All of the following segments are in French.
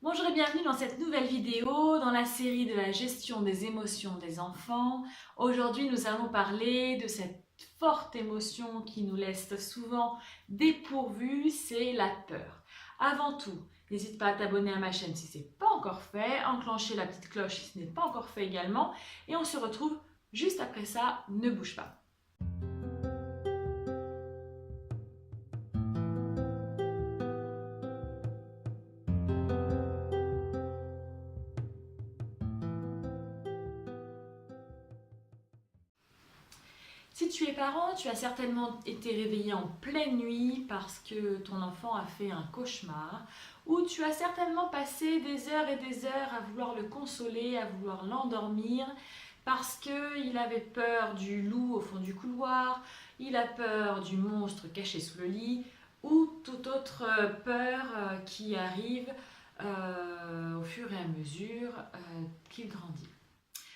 Bonjour et bienvenue dans cette nouvelle vidéo dans la série de la gestion des émotions des enfants. Aujourd'hui, nous allons parler de cette forte émotion qui nous laisse souvent dépourvus, c'est la peur. Avant tout, n'hésite pas à t'abonner à ma chaîne si ce n'est pas encore fait, enclencher la petite cloche si ce n'est pas encore fait également, et on se retrouve juste après ça, ne bouge pas. Si tu es parent, tu as certainement été réveillé en pleine nuit parce que ton enfant a fait un cauchemar, ou tu as certainement passé des heures et des heures à vouloir le consoler, à vouloir l'endormir parce qu'il avait peur du loup au fond du couloir, il a peur du monstre caché sous le lit, ou toute autre peur qui arrive au fur et à mesure qu'il grandit.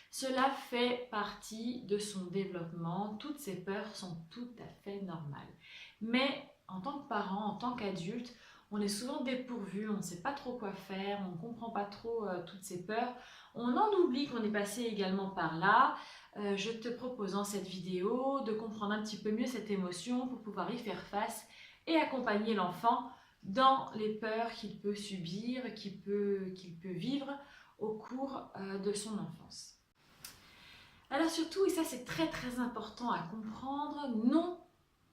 Cela fait partie de son développement. Toutes ces peurs sont tout à fait normales. Mais en tant que parent, en tant qu'adulte, on est souvent dépourvu, on ne sait pas trop quoi faire, on ne comprend pas trop toutes ces peurs. On en oublie qu'on est passé également par là. Je te propose dans cette vidéo de comprendre un petit peu mieux cette émotion pour pouvoir y faire face et accompagner l'enfant dans les peurs qu'il peut subir, qu'il peut vivre au cours de son enfance. Alors surtout, et ça c'est très très important à comprendre, non,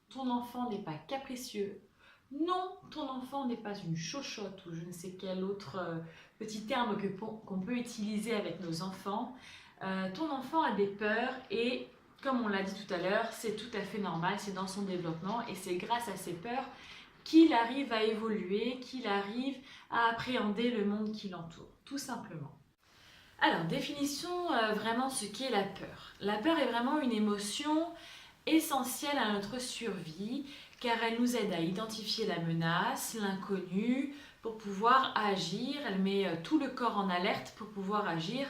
ton enfant n'est pas capricieux, non, ton enfant n'est pas une chochotte ou je ne sais quel autre petit terme qu'on peut utiliser avec nos enfants. Ton enfant a des peurs et comme on l'a dit tout à l'heure, c'est tout à fait normal, c'est dans son développement et c'est grâce à ses peurs qu'il arrive à évoluer, qu'il arrive à appréhender le monde qui l'entoure, tout simplement. Alors, définissons vraiment ce qu'est la peur. La peur est vraiment une émotion essentielle à notre survie car elle nous aide à identifier la menace, l'inconnu, pour pouvoir agir. Elle met tout le corps en alerte pour pouvoir agir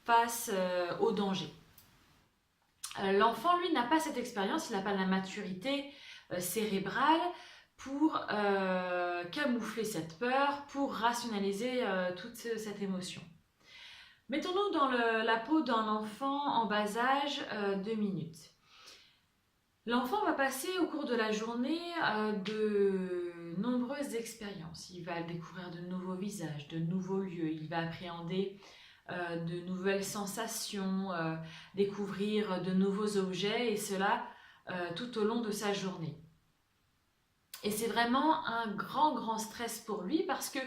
face au danger. L'enfant, lui, n'a pas cette expérience, il n'a pas la maturité cérébrale pour camoufler cette peur, pour rationaliser toute cette émotion. Mettons-nous dans la peau d'un enfant en bas âge 2 minutes. L'enfant va passer au cours de la journée de nombreuses expériences. Il va découvrir de nouveaux visages, de nouveaux lieux, il va appréhender de nouvelles sensations, découvrir de nouveaux objets et cela tout au long de sa journée. Et c'est vraiment un grand stress pour lui parce que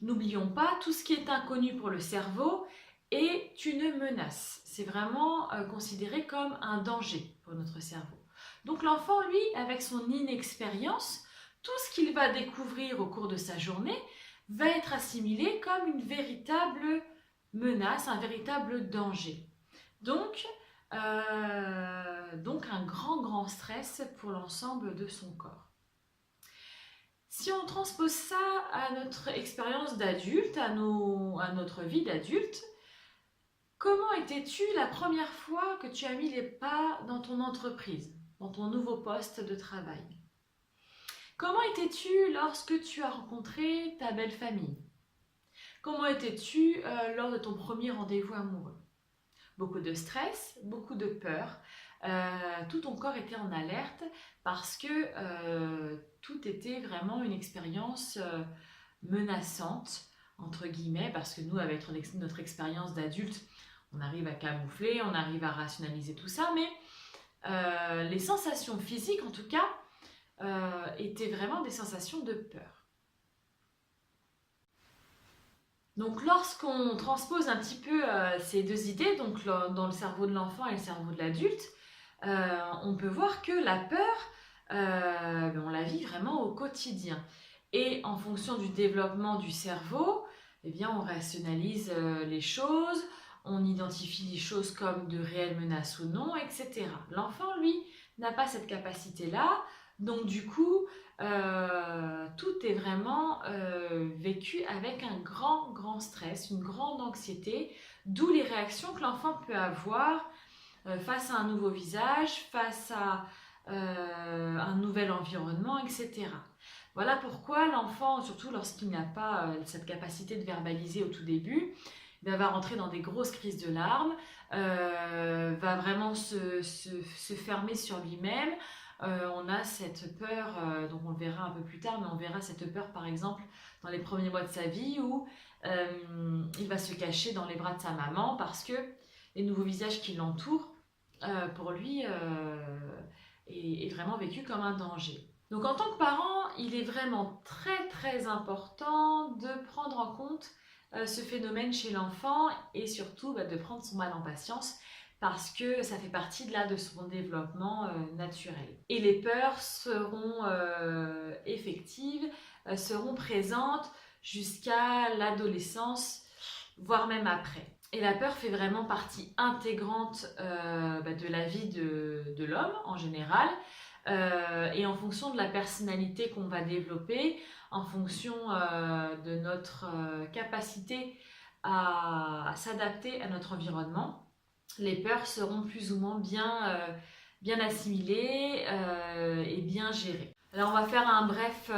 n'oublions pas, tout ce qui est inconnu pour le cerveau est une menace. C'est vraiment considéré comme un danger pour notre cerveau. Donc l'enfant, lui, avec son inexpérience, tout ce qu'il va découvrir au cours de sa journée va être assimilé comme une véritable menace, un véritable danger. Donc un grand stress pour l'ensemble de son corps. Si on transpose ça à notre expérience d'adulte, à notre vie d'adulte, comment étais-tu la première fois que tu as mis les pas dans ton entreprise, dans ton nouveau poste de travail? Comment étais-tu lorsque tu as rencontré ta belle famille? Comment étais-tu lors de ton premier rendez-vous amoureux? Beaucoup de stress, beaucoup de peur. Tout ton corps était en alerte parce que tout était vraiment une expérience menaçante, entre guillemets, parce que nous, avec notre expérience d'adulte, on arrive à camoufler, on arrive à rationaliser tout ça, mais les sensations physiques, en tout cas, étaient vraiment des sensations de peur. Donc lorsqu'on transpose un petit peu ces deux idées, donc dans le cerveau de l'enfant et le cerveau de l'adulte, on peut voir que la peur, on la vit vraiment au quotidien. Et en fonction du développement du cerveau, eh bien, on rationalise les choses, on identifie les choses comme de réelles menaces ou non, etc. L'enfant, lui, n'a pas cette capacité-là, donc du coup, tout est vraiment vécu avec un grand stress, une grande anxiété, d'où les réactions que l'enfant peut avoir face à un nouveau visage, face à un nouvel environnement, etc. Voilà pourquoi l'enfant, surtout lorsqu'il n'a pas cette capacité de verbaliser au tout début, va rentrer dans des grosses crises de larmes, va vraiment se fermer sur lui-même. On a cette peur, donc on le verra un peu plus tard, mais on verra cette peur par exemple dans les premiers mois de sa vie où il va se cacher dans les bras de sa maman parce que les nouveaux visages qui l'entourent, pour lui, est vraiment vécu comme un danger. Donc en tant que parent, il est vraiment très très important de prendre en compte ce phénomène chez l'enfant et surtout de prendre son mal en patience parce que ça fait partie de son développement naturel. Et les peurs seront effectives, seront présentes jusqu'à l'adolescence, voire même après. Et la peur fait vraiment partie intégrante de la vie de l'homme en général. Et en fonction de la personnalité qu'on va développer, en fonction de notre capacité à s'adapter à notre environnement, les peurs seront plus ou moins bien assimilées et bien gérées. Alors on va faire un bref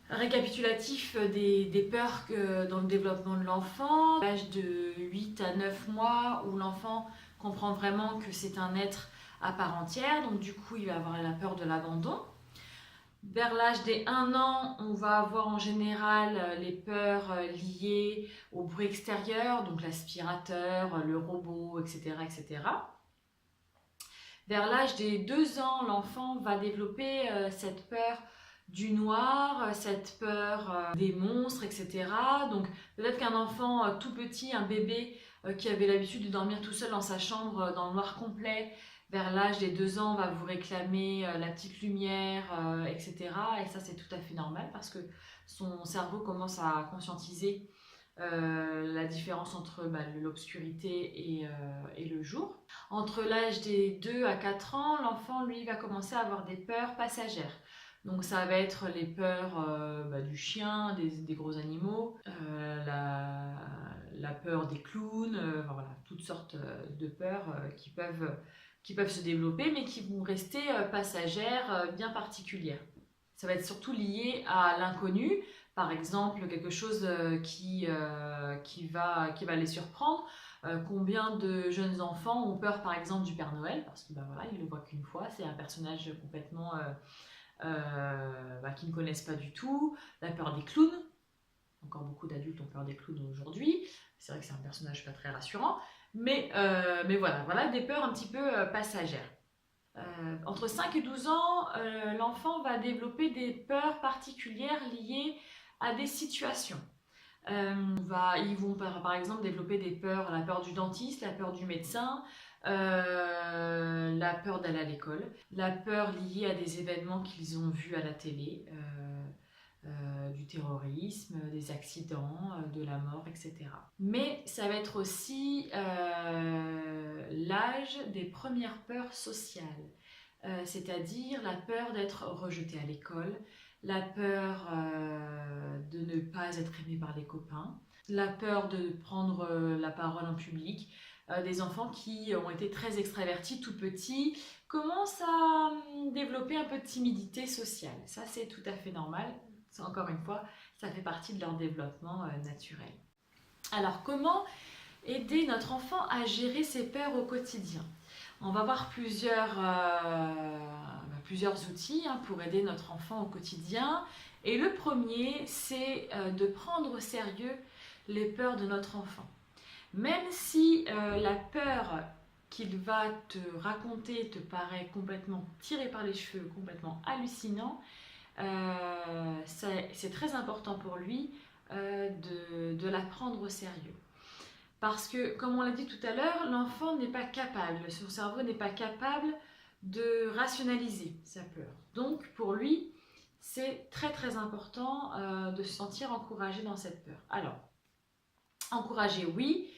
récapitulatif des peurs dans le développement de l'enfant. À l'âge de 8 à 9 mois où l'enfant comprend vraiment que c'est un être à part entière, donc du coup il va avoir la peur de l'abandon. Vers l'âge des 1 an, on va avoir en général les peurs liées au bruit extérieur, donc l'aspirateur, le robot, etc., etc. Vers l'âge des 2 ans, l'enfant va développer cette peur du noir, cette peur des monstres, etc. Donc peut-être qu'un enfant tout petit, un bébé qui avait l'habitude de dormir tout seul dans sa chambre dans le noir complet, vers l'âge des 2 ans, va vous réclamer la petite lumière, etc. Et ça, c'est tout à fait normal parce que son cerveau commence à conscientiser la différence entre l'obscurité et le jour. Entre l'âge des 2 à 4 ans, l'enfant, lui, va commencer à avoir des peurs passagères. Donc ça va être les peurs du chien, des gros animaux, la peur des clowns, voilà, toutes sortes de peurs qui peuvent se développer mais qui vont rester passagères, bien particulières. Ça va être surtout lié à l'inconnu, par exemple quelque chose qui va les surprendre. Combien de jeunes enfants ont peur par exemple du Père Noël parce que voilà, ils le voient qu'une fois, c'est un personnage complètement qu'ils ne connaissent pas du tout. La peur des clowns, encore beaucoup d'adultes ont peur des clowns aujourd'hui, c'est vrai que c'est un personnage pas très rassurant, mais voilà des peurs un petit peu passagères. Entre 5 et 12 ans, l'enfant va développer des peurs particulières liées à des situations. Ils vont par exemple développer des peurs, la peur du dentiste, la peur du médecin, la peur d'aller à l'école, la peur liée à des événements qu'ils ont vus à la télé, du terrorisme, des accidents, de la mort, etc. Mais ça va être aussi l'âge des premières peurs sociales, c'est-à-dire la peur d'être rejeté à l'école, la peur de ne pas être aimé par les copains, la peur de prendre la parole en public. Des enfants qui ont été très extravertis tout petits commencent à développer un peu de timidité sociale. Ça, c'est tout à fait normal. Encore une fois, ça fait partie de leur développement naturel. Alors, comment aider notre enfant à gérer ses peurs au quotidien? On va voir plusieurs outils pour aider notre enfant au quotidien. Et le premier, c'est de prendre au sérieux les peurs de notre enfant. Même si la peur qu'il va te raconter te paraît complètement tirée par les cheveux, complètement hallucinant, c'est très important pour lui de la prendre au sérieux. Parce que, comme on l'a dit tout à l'heure, l'enfant n'est pas capable, son cerveau n'est pas capable de rationaliser sa peur. Donc, pour lui, c'est très très important de se sentir encouragé dans cette peur. Alors, encourager, oui,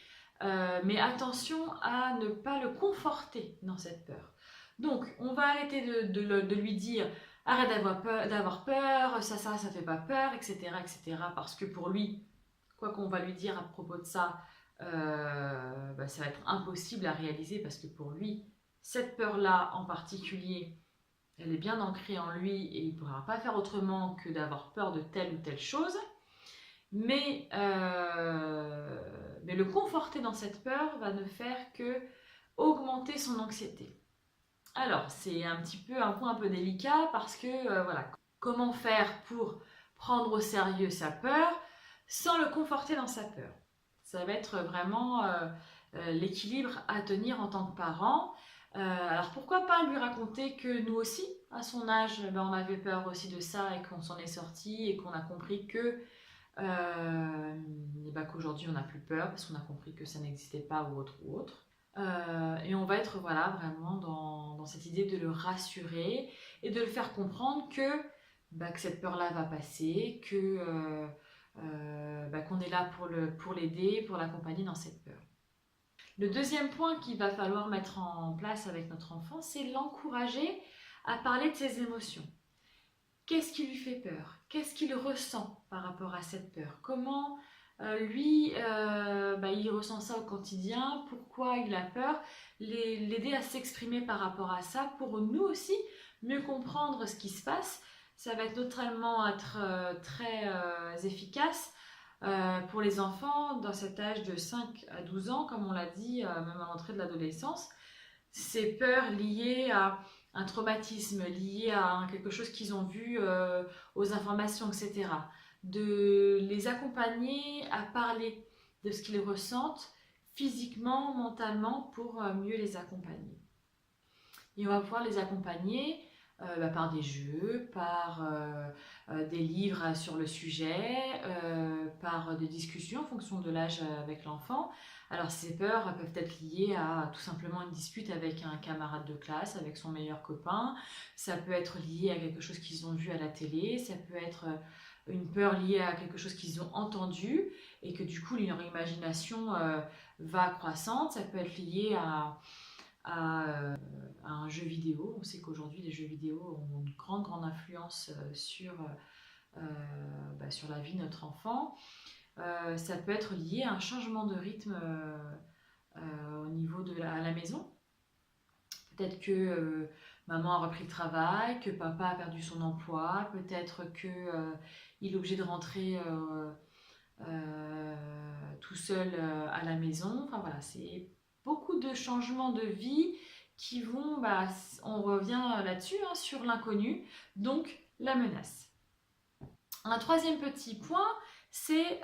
mais attention à ne pas le conforter dans cette peur. Donc, on va arrêter de lui dire « arrête d'avoir peur, ça fait pas peur, etc. etc. » parce que pour lui, quoi qu'on va lui dire à propos de ça, ça va être impossible à réaliser parce que pour lui, cette peur-là en particulier, elle est bien ancrée en lui et il ne pourra pas faire autrement que d'avoir peur de telle ou telle chose. Mais le conforter dans cette peur va ne faire que augmenter son anxiété. Alors, c'est un petit peu un point un peu délicat parce que, voilà, comment faire pour prendre au sérieux sa peur sans le conforter dans sa peur? Ça va être vraiment l'équilibre à tenir en tant que parent. Alors, pourquoi pas lui raconter que nous aussi, à son âge, on avait peur aussi de ça et qu'on s'en est sorti et qu'on a compris que qu'aujourd'hui on n'a plus peur parce qu'on a compris que ça n'existait pas ou autre ou autre. Et on va être voilà, vraiment dans cette idée de le rassurer et de le faire comprendre que cette peur-là va passer, qu'on est là pour l'aider, pour l'accompagner dans cette peur. Le deuxième point qu'il va falloir mettre en place avec notre enfant, c'est l'encourager à parler de ses émotions. Qu'est-ce qui lui fait peur? Qu'est-ce qu'il ressent par rapport à cette peur? Comment il ressent ça au quotidien? Pourquoi il a peur? L'aider à s'exprimer par rapport à ça pour nous aussi mieux comprendre ce qui se passe. Ça va notamment être très efficace pour les enfants dans cet âge de 5 à 12 ans, comme on l'a dit, même à l'entrée de l'adolescence. Ces peurs liées à un traumatisme, lié à quelque chose qu'ils ont vu aux informations, etc. De les accompagner à parler de ce qu'ils ressentent physiquement, mentalement, pour mieux les accompagner. Et on va pouvoir les accompagner par des jeux, par des livres sur le sujet, par des discussions en fonction de l'âge avec l'enfant. Alors ces peurs peuvent être liées à tout simplement une dispute avec un camarade de classe, avec son meilleur copain. Ça peut être lié à quelque chose qu'ils ont vu à la télé. Ça peut être une peur liée à quelque chose qu'ils ont entendu et que du coup leur imagination va croissante. Ça peut être lié à un jeu vidéo. On sait qu'aujourd'hui les jeux vidéo ont une grande influence sur la vie de notre enfant. Ça peut être lié à un changement de rythme au niveau à la maison. Peut-être que maman a repris le travail, que papa a perdu son emploi, peut-être qu'il est obligé de rentrer tout seul à la maison. Enfin voilà, c'est beaucoup de changements de vie qui vont, on revient là-dessus, sur l'inconnu, donc la menace. Un troisième petit point, c'est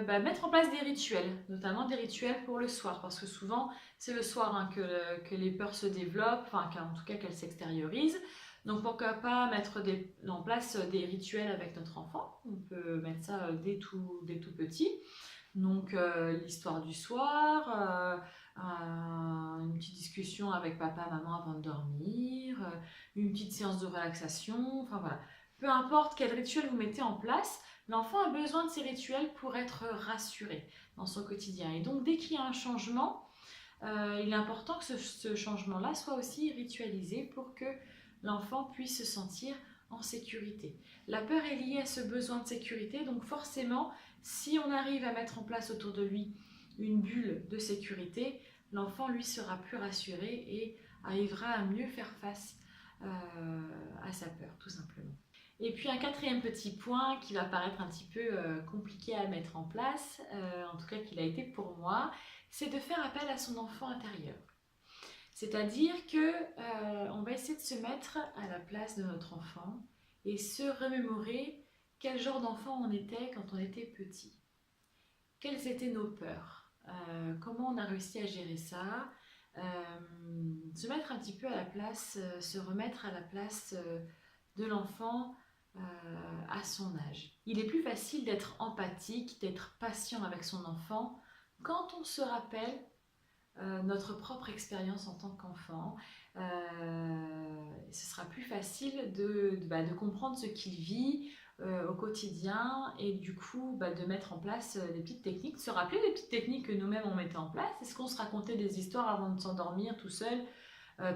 mettre en place des rituels, notamment des rituels pour le soir, parce que souvent c'est le soir que les peurs se développent, en tout cas qu'elles s'extériorisent. Donc pourquoi pas mettre en place des rituels avec notre enfant? On peut mettre ça dès tout petit. Donc l'histoire du soir, une petite discussion avec papa, maman avant de dormir, une petite séance de relaxation, enfin voilà. Peu importe quel rituel vous mettez en place, l'enfant a besoin de ces rituels pour être rassuré dans son quotidien. Et donc dès qu'il y a un changement, il est important que ce changement-là soit aussi ritualisé pour que l'enfant puisse se sentir en sécurité. La peur est liée à ce besoin de sécurité, donc forcément, si on arrive à mettre en place autour de lui une bulle de sécurité, l'enfant, lui, sera plus rassuré et arrivera à mieux faire face à sa peur, tout simplement. Et puis un quatrième petit point qui va paraître un petit peu compliqué à mettre en place, en tout cas qu'il a été pour moi, c'est de faire appel à son enfant intérieur. C'est-à-dire qu'on va essayer de se mettre à la place de notre enfant et se remémorer quel genre d'enfant on était quand on était petit. Quelles étaient nos peurs? Comment on a réussi à gérer ça? Se mettre un petit peu à la place, se remettre à la place de l'enfant à son âge. Il est plus facile d'être empathique, d'être patient avec son enfant quand on se rappelle notre propre expérience en tant qu'enfant. Ce sera plus facile de comprendre ce qu'il vit au quotidien et du coup de mettre en place des petites techniques, de se rappeler des petites techniques que nous-mêmes on mettait en place. Est-ce qu'on se racontait des histoires avant de s'endormir tout seul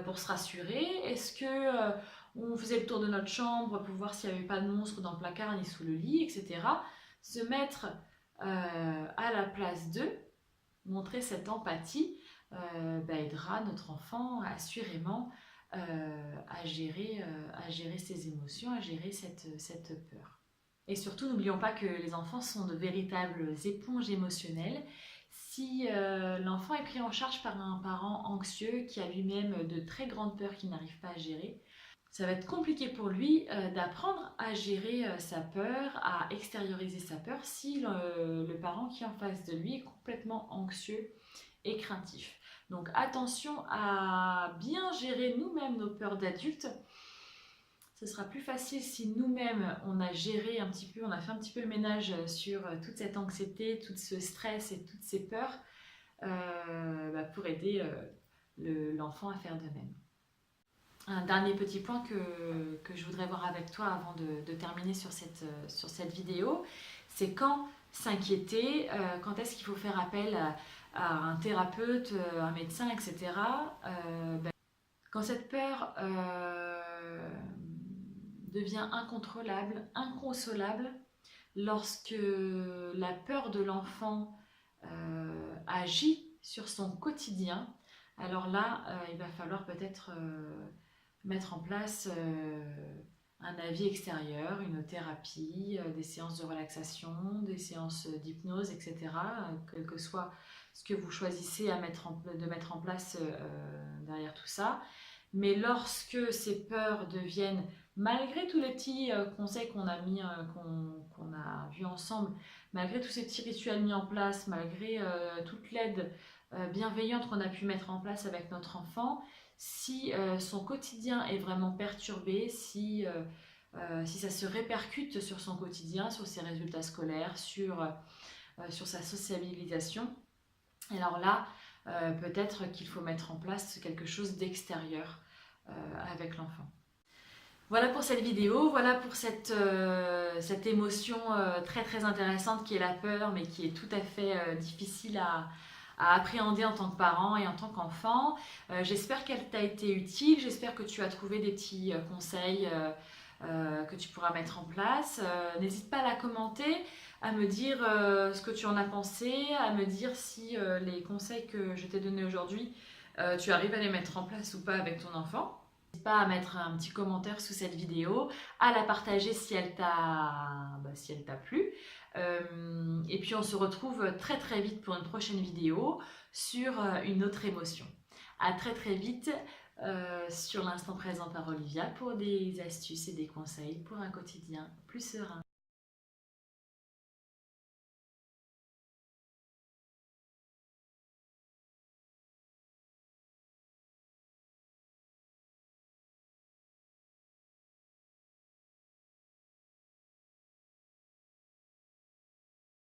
pour se rassurer? Est-ce que on faisait le tour de notre chambre pour voir s'il n'y avait pas de monstre dans le placard ni sous le lit, etc. Se mettre à la place d'eux, montrer cette empathie, aidera notre enfant assurément à gérer ses émotions, à gérer cette peur. Et surtout, n'oublions pas que les enfants sont de véritables éponges émotionnelles. Si l'enfant est pris en charge par un parent anxieux qui a lui-même de très grandes peurs qu'il n'arrive pas à gérer, ça va être compliqué pour lui d'apprendre à gérer sa peur, à extérioriser sa peur si le parent qui est en face de lui est complètement anxieux et craintif. Donc attention à bien gérer nous-mêmes nos peurs d'adultes. Ce sera plus facile si nous-mêmes on a géré un petit peu, on a fait un petit peu le ménage sur toute cette anxiété, tout ce stress et toutes ces peurs pour aider l'enfant à faire de même. Un dernier petit point que je voudrais voir avec toi avant de terminer sur cette vidéo, c'est quand s'inquiéter, quand est-ce qu'il faut faire appel à un thérapeute, un médecin, etc. Quand cette peur devient incontrôlable, inconsolable, lorsque la peur de l'enfant agit sur son quotidien, alors là, il va falloir peut-être mettre en place un avis extérieur, une thérapie, des séances de relaxation, des séances d'hypnose, etc. Quel que soit ce que vous choisissez de mettre en place derrière tout ça. Mais lorsque ces peurs deviennent, malgré tous les petits conseils qu'on a vus ensemble, malgré tous ces petits rituels mis en place, malgré toute l'aide bienveillante qu'on a pu mettre en place avec notre enfant, si son quotidien est vraiment perturbé, si ça se répercute sur son quotidien, sur ses résultats scolaires, sur sa sociabilisation, alors là, peut-être qu'il faut mettre en place quelque chose d'extérieur avec l'enfant. Voilà pour cette vidéo, voilà pour cette émotion très très intéressante qui est la peur, mais qui est tout à fait difficile à appréhender en tant que parent et en tant qu'enfant. J'espère qu'elle t'a été utile, j'espère que tu as trouvé des petits conseils que tu pourras mettre en place. N'hésite pas à la commenter, à me dire ce que tu en as pensé, à me dire si les conseils que je t'ai donnés aujourd'hui, tu arrives à les mettre en place ou pas avec ton enfant. N'hésite pas à mettre un petit commentaire sous cette vidéo, à la partager si elle t'a plu. Et puis on se retrouve très très vite pour une prochaine vidéo sur une autre émotion. À très très vite sur l'instant présent par Olivia pour des astuces et des conseils pour un quotidien plus serein.